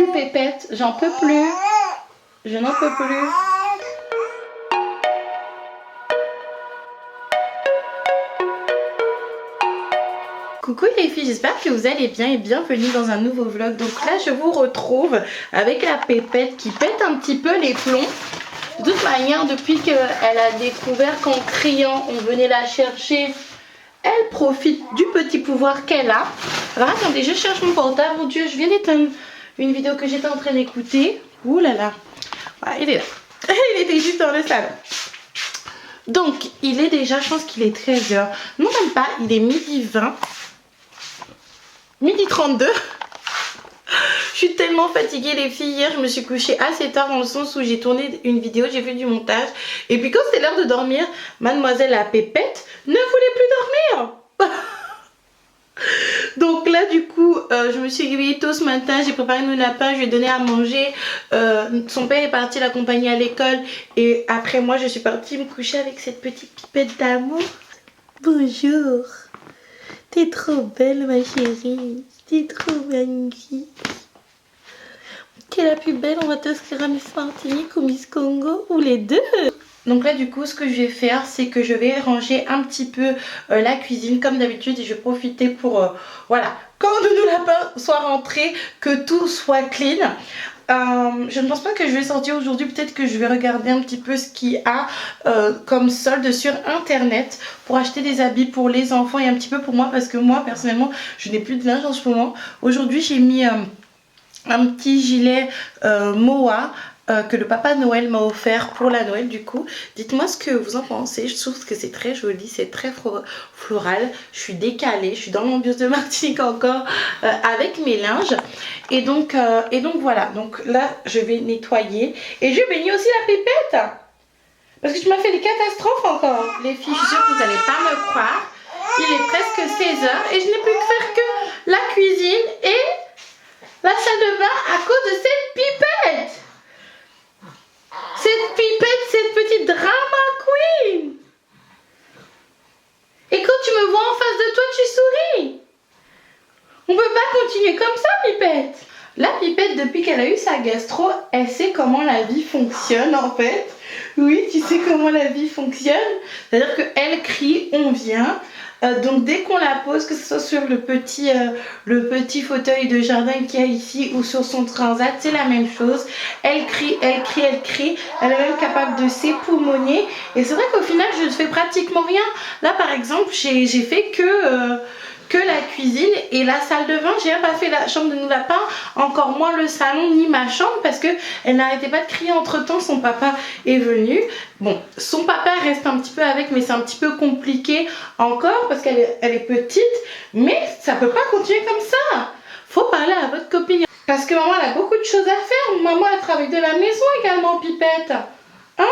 plus, Pépette. J'en peux plus. Je n'en peux plus. Coucou les filles, j'espère que vous allez bien et bienvenue dans un nouveau vlog. Donc là je vous retrouve avec la Pépette qui pète un petit peu les plombs. De toute manière, depuis qu'elle a découvert qu'en criant on venait la chercher, elle profite du petit pouvoir qu'elle a. Alors attendez, je cherche mon portable. Mon Dieu, je viens d'éteindre une vidéo que j'étais en train d'écouter. Ouh là là, voilà, il est là. Il était juste dans le salon. Donc il est déjà, je pense qu'il est 13 h. Non même pas, il est midi 20. Midi 32. Je suis tellement fatiguée les filles. Hier je me suis couchée assez tard dans le sens où j'ai tourné une vidéo, j'ai fait du montage. Et puis quand c'était l'heure de dormir, mademoiselle la Pépette ne voulait plus dormir. Donc là du coup je me suis réveillée tôt ce matin, j'ai préparé nos lapins, je lui ai donné à manger. Son père est parti l'accompagner à l'école. Et après moi je suis partie me coucher avec cette petite pipette d'amour. Bonjour. T'es trop belle ma chérie, t'es trop magnifique. T'es la plus belle, on va t'inscrire à Miss Martinique ou Miss Congo ou les deux. Donc là du coup ce que je vais faire c'est que je vais ranger un petit peu la cuisine comme d'habitude. Et je vais profiter pour voilà, quand nos lapins soient rentrés, que tout soit clean. Je ne pense pas que je vais sortir aujourd'hui, peut-être que je vais regarder un petit peu ce qu'il y a comme solde sur internet pour acheter des habits pour les enfants et un petit peu pour moi, parce que moi personnellement je n'ai plus de linge en ce moment. Aujourd'hui j'ai mis un petit gilet Moa que le papa Noël m'a offert pour la Noël. Du coup dites-moi ce que vous en pensez. Je trouve que c'est très joli, c'est très floral. Je suis décalée, je suis dans l'ambiance de Martinique encore avec mes linges. Et donc voilà, donc là je vais nettoyer et je vais baigner aussi la Pépette parce que tu m'as fait des catastrophes encore les filles. Je suis sûre que vous n'allez pas me croire. Il est presque 16 h et je n'ai plus que faire que la cuisine et la salle de bain à cause de cette pipette. Cette pipette, cette petite drama queen. Et quand tu me vois en face de toi, tu souris. On peut pas continuer comme ça, Pipette. La Pipette, depuis qu'elle a eu sa gastro, elle sait comment la vie fonctionne en fait. Oui, tu sais comment la vie fonctionne. C'est-à-dire qu'elle crie, on vient. Donc dès qu'on la pose, que ce soit sur le petit fauteuil de jardin qu'il y a ici ou sur son transat, c'est la même chose. Elle crie, elle crie, elle crie. Elle est même capable de s'époumoner. Et c'est vrai qu'au final, je ne fais pratiquement rien. Là par exemple, j'ai fait que la cuisine et la salle de bain. J'ai même pas fait la chambre de nos lapins, encore moins le salon ni ma chambre, parce que elle n'arrêtait pas de crier. Entre temps son papa est venu. Bon, son papa reste un petit peu avec, mais c'est un petit peu compliqué encore parce qu'elle est petite, mais ça peut pas continuer comme ça. Faut parler à votre copine parce que maman elle a beaucoup de choses à faire. Maman elle travaille de la maison également, Pipette, hein.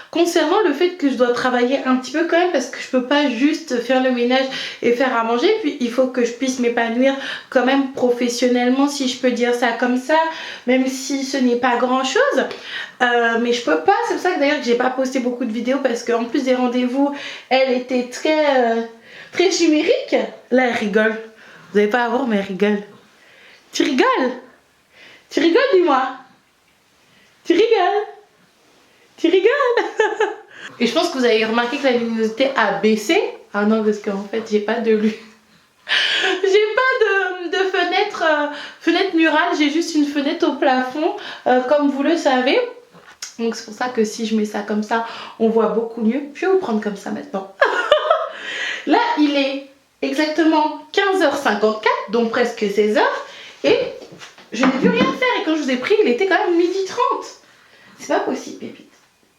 Concernant le fait que je dois travailler un petit peu quand même, parce que je peux pas juste faire le ménage et faire à manger, puis il faut que je puisse m'épanouir quand même professionnellement, si je peux dire ça comme ça, même si ce n'est pas grand chose, mais je peux pas. C'est pour ça que d'ailleurs que j'ai pas posté beaucoup de vidéos, parce qu'en plus des rendez-vous elle était très chimérique. Là elle rigole, vous n'allez pas à voir mais elle rigole. Tu rigoles? Tu rigoles, dis-moi. Tu rigoles? Tu rigoles? Et je pense que vous avez remarqué que la luminosité a baissé. Ah non, parce qu'en fait j'ai pas de j'ai pas de fenêtre murale, j'ai juste une fenêtre au plafond comme vous le savez. Donc c'est pour ça que si je mets ça comme ça on voit beaucoup mieux. Je vais vous prendre comme ça maintenant. Là il est exactement 15 h 54, donc presque 16 h, et je n'ai plus rien faire. Et quand je vous ai pris il était quand même midi 30. C'est pas possible, Pépite.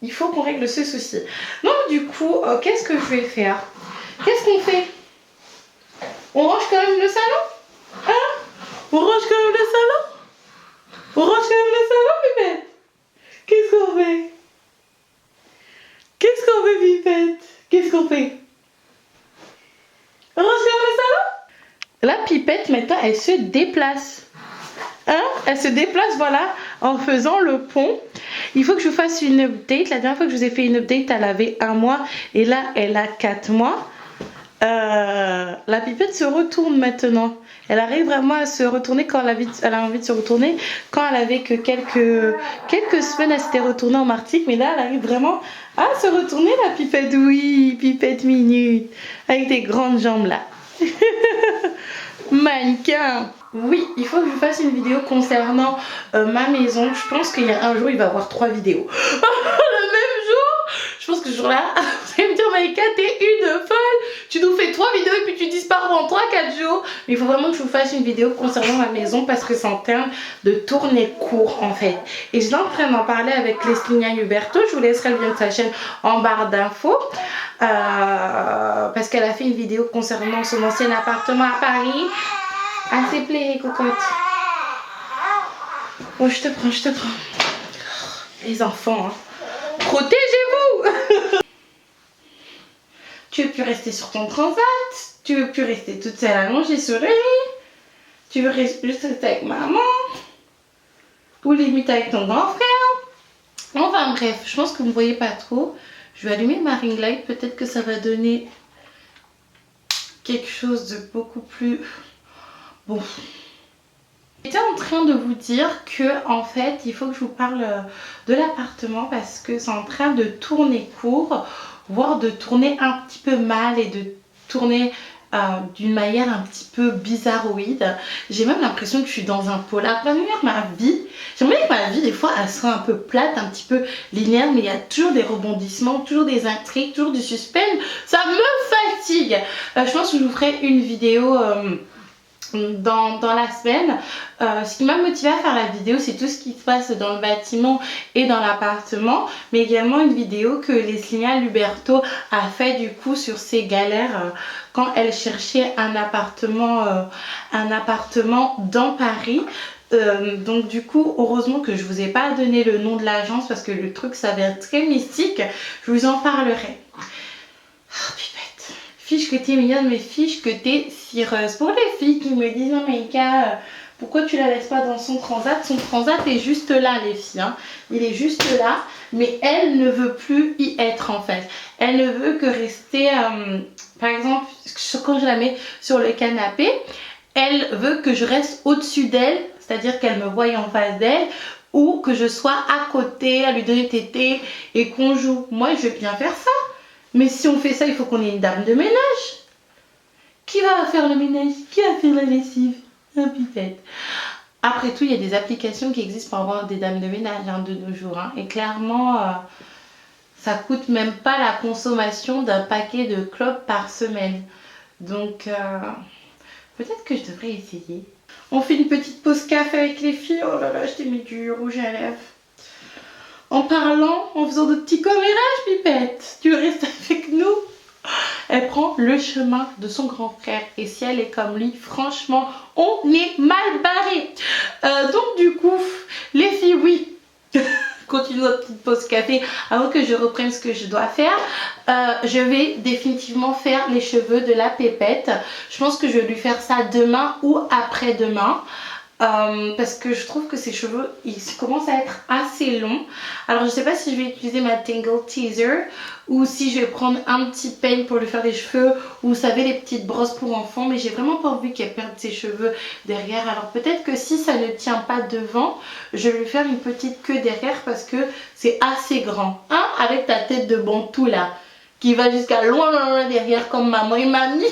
Il faut qu'on règle ce souci. Donc du coup, qu'est-ce que je vais faire? Qu'est-ce qu'on fait? On range quand même le salon? Hein? On range quand même le salon? On range quand même le salon, Pipette? Qu'est-ce qu'on fait? Qu'est-ce qu'on fait, Pipette? Qu'est-ce qu'on fait? On range quand même le salon? La Pipette, maintenant, elle se déplace. Hein? Elle se déplace, voilà, en faisant le pont. Il faut que je fasse une update. La dernière fois que je vous ai fait une update, elle avait 1 mois. Et là, elle a 4 mois. la pipette se retourne maintenant. Elle arrive vraiment à se retourner quand elle a envie de se retourner. Quand elle avait que quelques semaines, elle s'était retournée en Martinique. Mais là, elle arrive vraiment à se retourner, la pipette. Oui, pipette minute. Avec des grandes jambes là. Mannequin. Oui, il faut que je fasse une vidéo concernant ma maison. Je pense qu'il y a un jour, il va y avoir 3 vidéos. Le même jour. Je pense que ce jour-là, vous allez me dire, Maïka, t'es une folle. Tu nous fais 3 vidéos et puis tu disparais dans 3-4 jours. Mais il faut vraiment que je vous fasse une vidéo concernant ma maison parce que c'est en termes de tournée court en fait. Et je suis en train d'en parler avec Leslie Huberto. Je vous laisserai le lien de sa chaîne en barre d'infos. Parce qu'elle a fait une vidéo concernant son ancien appartement à Paris. Assez plaît, cocotte. Oh, je te prends, je te prends. Les enfants, hein. Protégez-vous. Tu veux plus rester sur ton transat. Tu veux plus rester toute seule allongée sur le lit. Tu veux rester juste avec maman. Ou limite avec ton grand frère. Enfin bref, je pense que vous ne voyez pas trop. Je vais allumer ma ring light. Peut-être que ça va donner quelque chose de beaucoup plus... Bon. J'étais en train de vous dire que en fait il faut que je vous parle de l'appartement parce que c'est en train de tourner court, voire de tourner un petit peu mal et de tourner d'une manière un petit peu bizarroïde. J'ai même l'impression que je suis dans un polar. J'aimerais que ma vie des fois elle soit un peu plate, un petit peu linéaire, mais il y a toujours des rebondissements, toujours des intrigues, toujours du suspense. Ça me fatigue. Je pense que je vous ferai une vidéo dans la semaine. Ce qui m'a motivé à faire la vidéo, c'est tout ce qui se passe dans le bâtiment et dans l'appartement, mais également une vidéo que Leslie Huberto a fait du coup sur ses galères quand elle cherchait un appartement dans Paris. Donc du coup, heureusement que je vous ai pas donné le nom de l'agence parce que le truc s'avère très mystique. Je vous en parlerai. Oh, pipette. Fiche que t'es mignonne, mais fiche que t'es cireuse. Pour les filles qui me disent non Maïka, pourquoi tu la laisses pas dans son transat? Son transat est juste là les filles, hein. Il est juste là, mais elle ne veut plus y être en fait. Elle ne veut que rester, par exemple, quand je la mets sur le canapé, elle veut que je reste au-dessus d'elle, c'est-à-dire qu'elle me voie en face d'elle, ou que je sois à côté, à lui donner tété et qu'on joue. Moi je veux bien faire ça, mais si on fait ça, il faut qu'on ait une dame de ménage. Qui va faire le ménage? Qui va faire la lessive? Un pipette. Après tout, il y a des applications qui existent pour avoir des dames de ménage hein, de nos jours. Hein. Et clairement, ça coûte même pas la consommation d'un paquet de clopes par semaine. Donc, peut-être que je devrais essayer. On fait une petite pause café avec les filles. Oh là là, je t'ai mis du rouge à lèvres. En parlant, en faisant de petits commérages, pipette. Tu veux rester avec nous? Elle prend le chemin de son grand frère et si elle est comme lui, franchement, on est mal barré. Donc du coup, les filles, oui, continue notre petite pause café avant que je reprenne ce que je dois faire. Je vais définitivement faire les cheveux de la pépette. Je pense que je vais lui faire ça demain ou après-demain. Parce que je trouve que ses cheveux ils commencent à être assez longs. Alors je sais pas si je vais utiliser ma Tangle Teaser ou si je vais prendre un petit peigne pour lui faire les cheveux, ou vous savez les petites brosses pour enfants, mais j'ai vraiment pas envie qu'elle perde ses cheveux derrière. Alors peut-être que si ça ne tient pas devant, je vais lui faire une petite queue derrière parce que c'est assez grand, hein, avec ta tête de bantou là qui va jusqu'à loin derrière comme maman et mamie.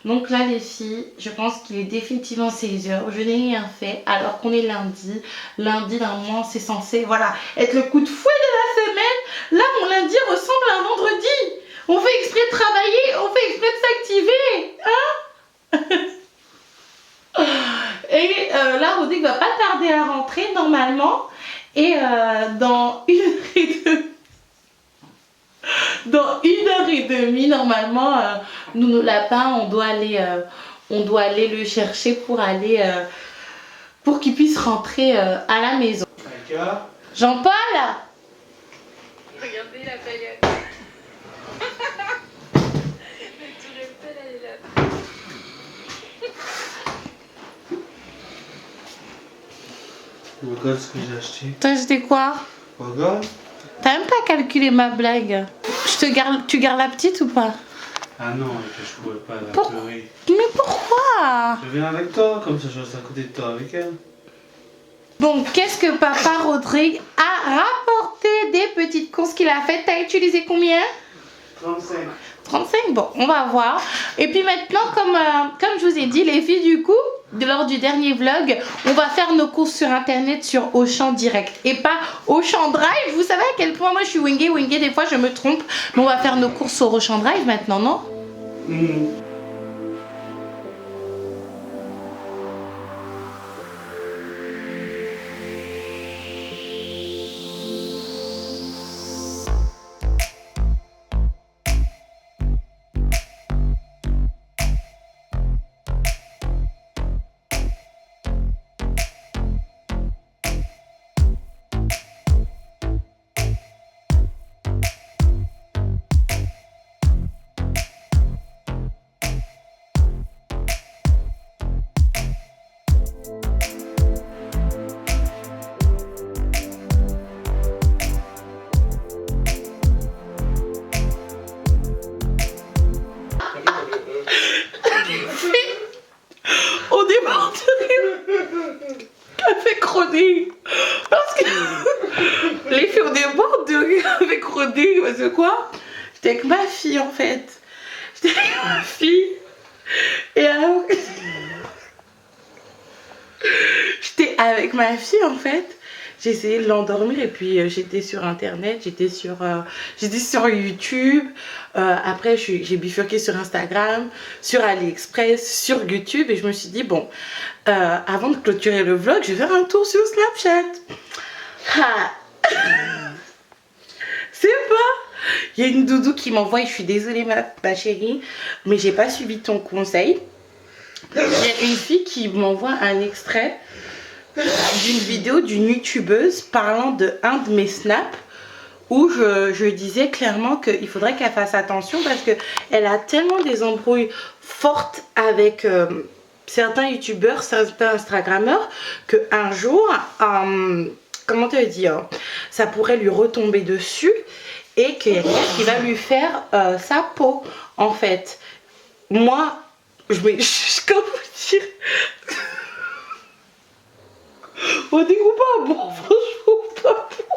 Donc là les filles, je pense qu'il est définitivement 16h, je n'ai rien fait alors qu'on est lundi. Lundi normalement c'est censé voilà, être le coup de fouet de la semaine. Là mon lundi ressemble à un vendredi. On fait exprès de travailler, on fait exprès de s'activer. Hein. Et là Rodrigue va pas tarder à rentrer normalement. Et dans 1h30... Dans 1h30 normalement, nous nos lapins, on doit aller le chercher pour aller pour qu'il puisse rentrer à la maison. Jean-Paul. Regardez la paillette. La tour Eiffel, elle est là. Regarde ce que j'ai acheté. T'as acheté quoi? Regarde. T'as même pas calculé ma blague. Tu gardes la petite ou pas? Ah non, que je pouvais pas la Pour- pleurer. Mais pourquoi? Je viens avec toi, comme ça je reste à côté de toi avec elle. Bon, qu'est-ce que papa Rodrigue a rapporté des petites courses qu'il a faites? T'as utilisé combien? 35. 35, bon, on va voir. Et puis maintenant, comme je vous ai dit, les filles, du coup, lors du dernier vlog, on va faire nos courses sur internet sur Auchan direct et pas Auchan Drive. Vous savez à quel point moi je suis wingée, des fois je me trompe. Mais on va faire nos courses sur Auchan Drive maintenant, non? On démarre de rire avec Rodrigue. Parce que les filles, on démarre de rire avec Rodrigue. Parce que quoi? J'étais avec ma fille en fait. J'étais avec ma fille. Et alors... J'étais avec ma fille en fait. J'ai essayé de l'endormir et puis j'étais sur internet, j'étais sur YouTube. Après j'ai bifurqué sur Instagram, sur AliExpress, sur YouTube et je me suis dit bon, avant de clôturer le vlog, je vais faire un tour sur Snapchat. Ah. C'est pas. Il y a une doudou qui m'envoie, je suis désolée ma chérie, mais j'ai pas suivi ton conseil. Il y a une fille qui m'envoie un extrait d'une vidéo d'une youtubeuse parlant de un de mes snaps où je disais clairement qu'il faudrait qu'elle fasse attention parce qu'elle a tellement des embrouilles fortes avec certains youtubeurs, certains instagrammeurs qu'un jour, comment te dire, ça pourrait lui retomber dessus et qu'il y a quelqu'un qui va lui faire sa peau en fait. Moi, comment dire, on dit ou pas bon, franchement pas bon.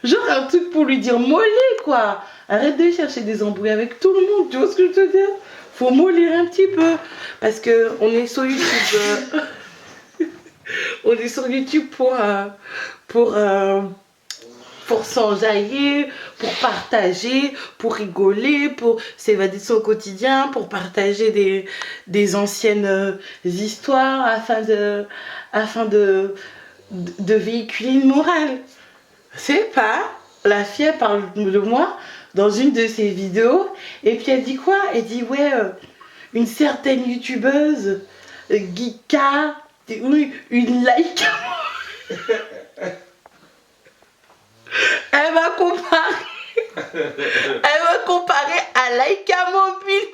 Genre un truc pour lui dire mollet quoi. Arrête de chercher des embrouilles avec tout le monde, tu vois ce que je veux dire? Faut mollir un petit peu parce que on est sur YouTube. On est sur YouTube pour s'enjailler, pour partager, pour rigoler, pour s'évader de son quotidien, pour partager des anciennes histoires afin de véhiculer une morale. C'est pas, la fille elle parle de moi dans une de ses vidéos et puis elle dit quoi? Elle dit ouais, une certaine youtubeuse, Geeka, oui, une like. Elle m'a comparé à Laika Mobile.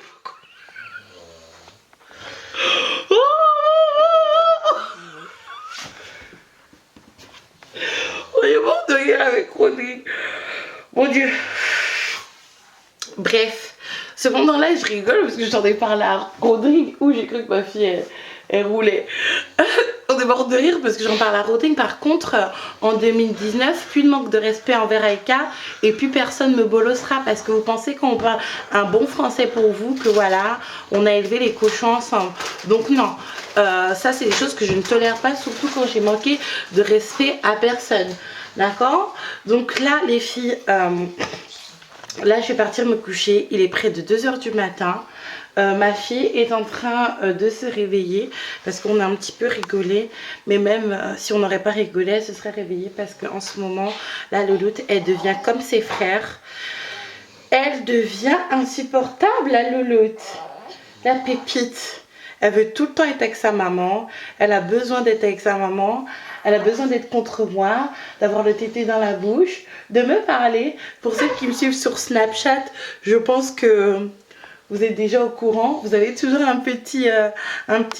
On est mort de rire avec Rodrigue. Mon Dieu. Bref, cependant là je rigole parce que j'en ai parlé à Rodrigue où j'ai cru que ma fille elle roulait. On est mort de rire parce que j'en parle à Rodrigue. Par contre, en 2019, plus de manque de respect envers Aïka et plus personne me bolossera parce que vous pensez qu'on parle un bon français pour vous, que voilà, on a élevé les cochons ensemble. Donc non, ça c'est des choses que je ne tolère pas, surtout quand j'ai manqué de respect à personne. D'accord? Donc là, les filles, là je vais partir me coucher. Il est près de 2 h du matin. Ma fille est en train de se réveiller parce qu'on a un petit peu rigolé, mais même si on n'aurait pas rigolé, elle se serait réveillée parce qu'en ce moment, la louloute, elle devient comme ses frères. Elle devient insupportable, la louloute, la pépite. Elle veut tout le temps être avec sa maman, elle a besoin d'être avec sa maman, elle a besoin d'être contre moi, d'avoir le tété dans la bouche, de me parler. Pour ceux qui me suivent sur Snapchat, je pense que vous êtes déjà au courant, vous avez toujours un petit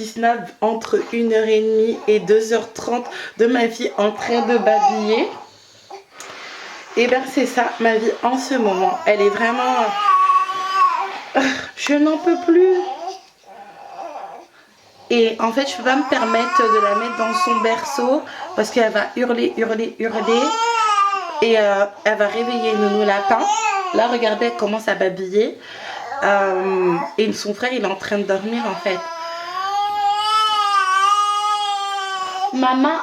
snap entre 1 h 30 et 2 h 30 de ma fille en train de babiller. Et ben c'est ça ma vie en ce moment. Elle est vraiment... Je n'en peux plus. Et en fait je peux pas me permettre de la mettre dans son berceau parce qu'elle va hurler, hurler, hurler. Et elle va réveiller Nounou Lapin. Là regardez, elle commence à babiller. Et son frère il est en train de dormir en fait. Maman,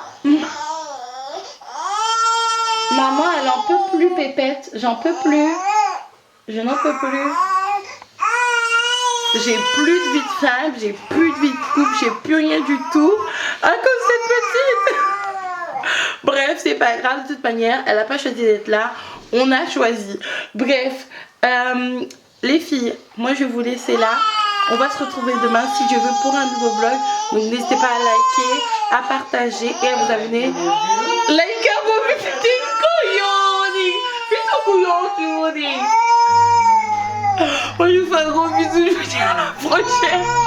elle en peut plus, Pépette. J'en peux plus. Je n'en peux plus. J'ai plus de vie de femme, j'ai plus de vie de couple, j'ai plus rien du tout à cause de cette petite. Bref, c'est pas grave, de toute manière, elle a pas choisi d'être là. On a choisi. Bref, les filles, moi je vais vous laisser là. On va se retrouver demain si Dieu veut pour un nouveau vlog. Donc n'hésitez pas à liker, à partager et à vous abonner. Like à vos petits couillons. Fais ton couillon, tu. Moi je vous fais un gros bisou, je vous dis à la prochaine.